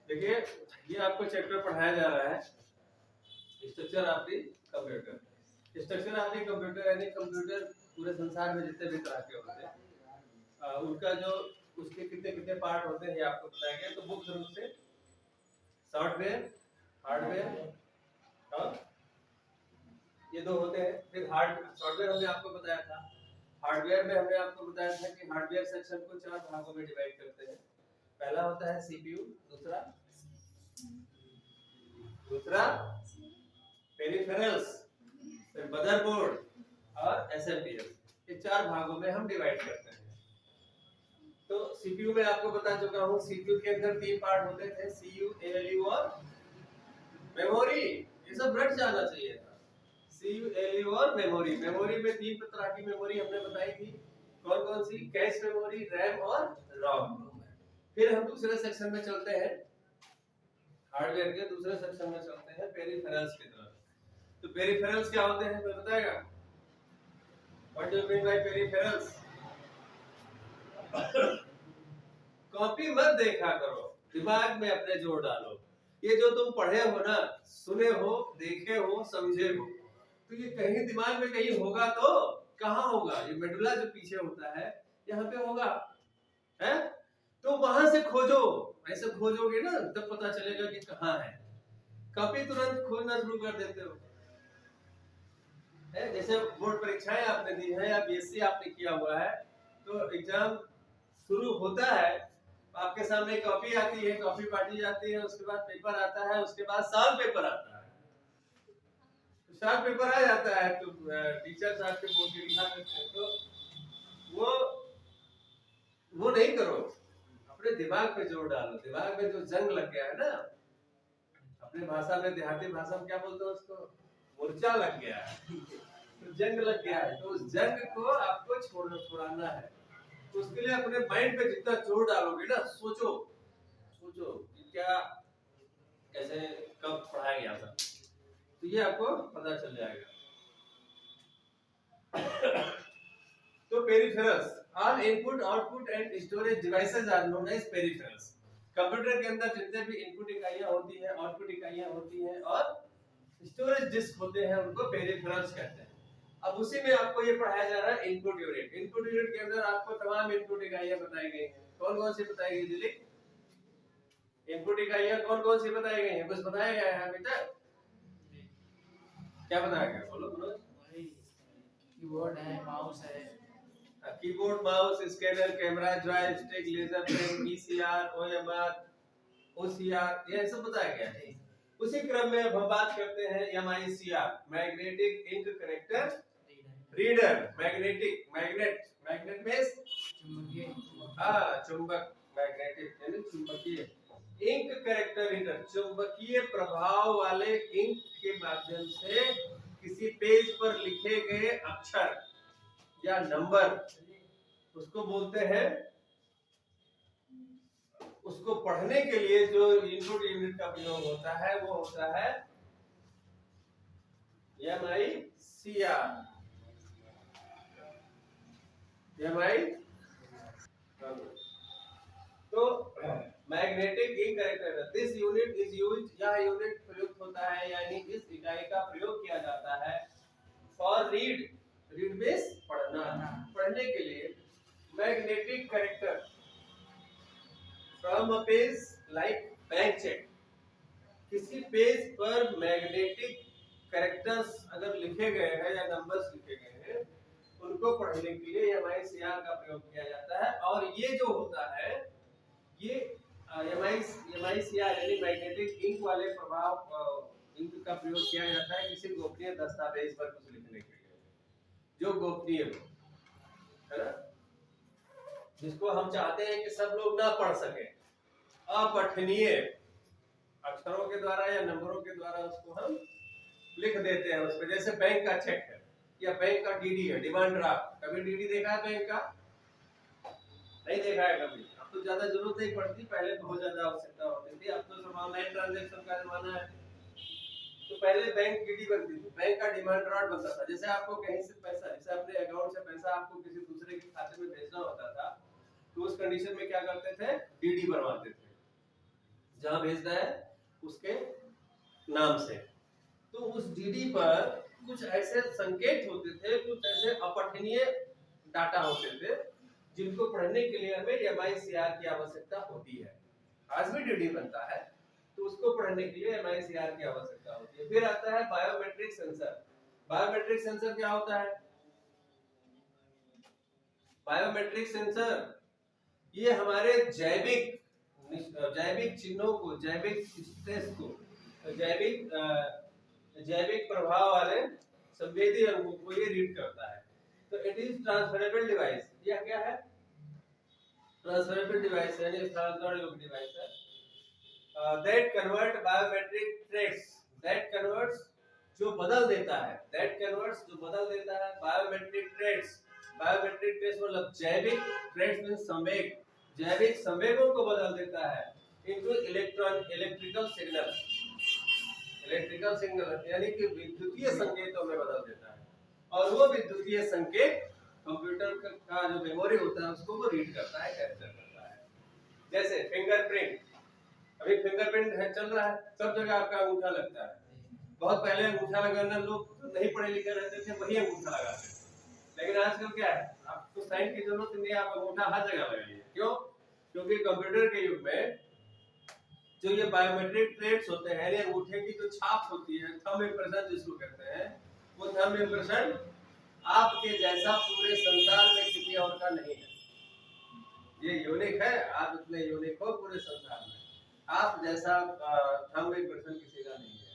देखिए ये आपको चैप्टर पढ़ाया जा रहा है structure of the computer. Structure of the computer यानी कंप्यूटर पूरे संसार में जितने भी तरह के होते हैं उनका जो उसके कितने कितने पार्ट होते हैं ये आपको बताया गया। तो मुख्य रूप से सॉफ्टवेयर, हार्डवेयर और ये दो होते हैं। फिर सॉफ्टवेयर हमने आपको बताया था। हार्डवेयर में हमने आपको बताया था कि हार्डवेयर सेक्शन को 4 भागों में डिवाइड करते हैं। पहला होता है सीपीयू, दूसरा पेरिफेरल्स, फिर मदरबोर्ड और एसएमपीएस। ये 4 भागों में हम डिवाइड करते हैं। तो सीपीयू में आपको बता चुका हूं, सीपीयू के अंदर 3 पार्ट होते थे, सीयू, एएलयू और मेमोरी। ये सब रट जाना चाहिए था। सीयू, एएलयू और मेमोरी। मेमोरी में 3 तरह की मेमोरी हमने बताई थी। कौन कौन सी? कैश मेमोरी, रैम और रोम। फिर हम दूसरे सेक्शन में चलते हैं, हार्डवेयर के दूसरे सेक्शन में चलते हैं, पेरिफेरल्स की तरफ। तो पेरिफेरल्स क्या होते हैं, कोई बताएगा? What do you mean by peripherals? Copy मत देखा करो, दिमाग में अपने जोड़ डालो। ये जो तुम पढ़े हो ना, सुने हो, देखे हो, समझे हो, तो ये कहीं दिमाग में कहीं होगा तो कहाँ होगा? ये मेडुला जो पीछे होता है यहाँ पे होगा, है? तो वहां से खोजो। ऐसे खोजोगे ना तब पता चलेगा कि कहाँ है। कॉपी तुरंत खोजना शुरू कर देते हो, है? जैसे बोर्ड परीक्षाएं आपने दी है या बीएससी आपने किया हुआ है, तो एग्जाम शुरू होता है, आपके सामने कॉपी आती है, कॉपी बांटी जाती है, उसके बाद पेपर आता है, उसके बाद साल पेपर आता है। तो साल पेपर आ जाता है तो टीचर साहब के बोर्ड के लिखा करते हैं। तो वो नहीं करो, अपने दिमाग पे जोर डालो। दिमाग में जो जंग लग गया है ना, अपने भाषा में, देहाती भाषा में क्या बोलते हैं उसको? मूर्छा लग गया है, तो जंग लग गया है। तो उस जंग को आपको छुड़ाना है। तो उसके लिए अपने माइंड पे जितना जोर डालोगे ना, सोचो कि क्या कैसे कब पढ़ाया गया था, तो ये आपको पता चल जाएगा। तो peripherals, all input, output and storage devices are known as peripherals. Computer के अंदर जितने भी इनपुट इकाइयां होती हैं, आउटपुट इकाइयां होती हैं और स्टोरेज डिस्क होते हैं, उनको पेरिफेरल्स कहते हैं। अब उसी में आपको ये पढ़ाया जा रहा है इनपुट यूनिट। इनपुट यूनिट के अंदर आपको तमाम इनपुट इकाइयां बताई गई हैं। कौन कौन सी बताई गई दिलीप? इनपुट इकाइयां कौन कौन सी बताई गई हैं? कुछ बताया गया है अभी तक? क्या बताया गया? बोलो बोलो। कीबोर्ड है, माउस है, keyboard, mouse, scanner, camera, joystick, laser pen, VCR, OMR, OCR, ये सब बताया गया है। उसी क्रम में अब हम बात करते हैं MICR, magnetic ink character reader. Magnet में चुंबकीय, चुंबक, मैग्नेटिक यानी चुंबकीय। इंक करेक्टर रीडर, चुंबकीय प्रभाव वाले इंक के माध्यम से किसी पेज पर लिखे गए अक्षर या नंबर, उसको बोलते हैं, उसको पढ़ने के लिए जो इनपुट यूनिट का प्रयोग होता है वो होता है एमआईसीआर। तो magnetic ink character, this unit is used, यह यूनिट प्रयुक्त होता है यानी इस इकाई का प्रयोग किया जाता है फॉर रीड मींस पढ़ने के लिए। Magnetic character from a page like bank cheque, किसी पेज पर मैग्नेटिक कैरेक्टर्स अगर लिखे गए हैं या नंबर्स लिखे गए हैं, उनको पढ़ने के लिए एमआईसीआर का प्रयोग किया जाता है। और ये जो होता है, ये एमआईसीआर यानी मैग्नेटिक इंक वाले प्रभाव इंक का प्रयोग किया जाता है किसी गोपनीय दस्तावेज पर कुछ लिखने के लिए, जो गोपनीय हो, है ना, जिसको हम चाहते हैं कि सब लोग ना पढ़ सके, अपठनीय अक्षरों के द्वारा या नंबरों के द्वारा उसको हम लिख देते हैं उस पर। जैसे बैंक का चेक है या बैंक का डीडी है, डिमांड ड्राफ्ट। कभी डीडी देखा है बैंक का? नहीं देखा है कभी। अब तो ज्यादा जरूरत नहीं पड़ती, पहले बहुत ज्यादा आवश्यकता होती थी। अब तो सब ऑनलाइन ट्रांजैक्शन का जमाना है, तो पहले बैंक डीडी बनती थी, बैंक का डिमांड ड्राफ्ट बनता था। जैसे आपको कहीं से पैसा, जैसे अपने अकाउंट से पैसा आपको किसी दूसरे के खाते में भेजना होता था, तो उस कंडीशन में क्या करते थे? डीडी बनवाते थे। जहां भेजना है उसके नाम से। तो उस डीडी पर कुछ ऐसे संकेत होते थे, कुछ ऐसे अपठनीय डाटा होते थे जिनको पढ़ने के लिए हमें MICR की आवश्यकता होती है। आज भी डीडी बनता है तो उसको पढ़ने के लिए MICR की आवश्यकता होती है। फिर आता है बायोमेट्रिक सेंसर। बायोमेट्रिक सेंसर क्या होता है? बायोमेट्रिक सेंसर ये हमारे जैविक चिन्हों को, जैविक स्ट्रेस को, जैविक प्रभाव वाले संवेदी अंगों को ये रीड करता है। तो इट इज ट्रांसफरेबल डिवाइस। यह क्या है? ट्रांसफरेबल डिवाइस यानी स्थानांतरण योग्य डिवाइस है। That convert biometric traits, that converts जो बदल देता है, दैट कन्वर्ट्स जो बदल देता है बायोमेट्रिक ट्रेड्स। बायोमेट्रिक ट्रेड्स मतलब जैविक, ट्रेड्स मींस संवेग, जैविक संवेगों को बदल देता है into electrical signal, electrical signal यानी कि विद्युतीय संकेतों में बदल देता है। और वो विद्युतीय संकेत कंप्यूटर का जो मेमोरी होता है उसको वो रीड करता है, कैप्चर करता है। जैसे फिंगरप्रिंट, अभी फिंगरप्रिंट है चल रहा है, सब जगह आपका अंगूठा लगता है। बहुत पहले अंगूठा लगाना लोग नहीं पढ़े लिखे रहते थे, वही अंगूठा लगाते थे। लेकिन आजकल क्या है, आपको साइन की जरूरत नहीं है, आप अंगूठा हर जगह लगाइए। क्यों? क्योंकि कंप्यूटर के युग में जो ये बायोमेट्रिक ट्रेड्स होते हैं, यानी अंगूठे की जो छाप होती है, थंब इंप्रेशन जिसको कहते हैं, वो थंब इंप्रेशन आपके जैसा पूरे संसार में किसी और का नहीं है। ये यूनिक है, आप इतने यूनिक हो पूरे संसार में, आप जैसा थंब इंप्रेशन किसी का नहीं है।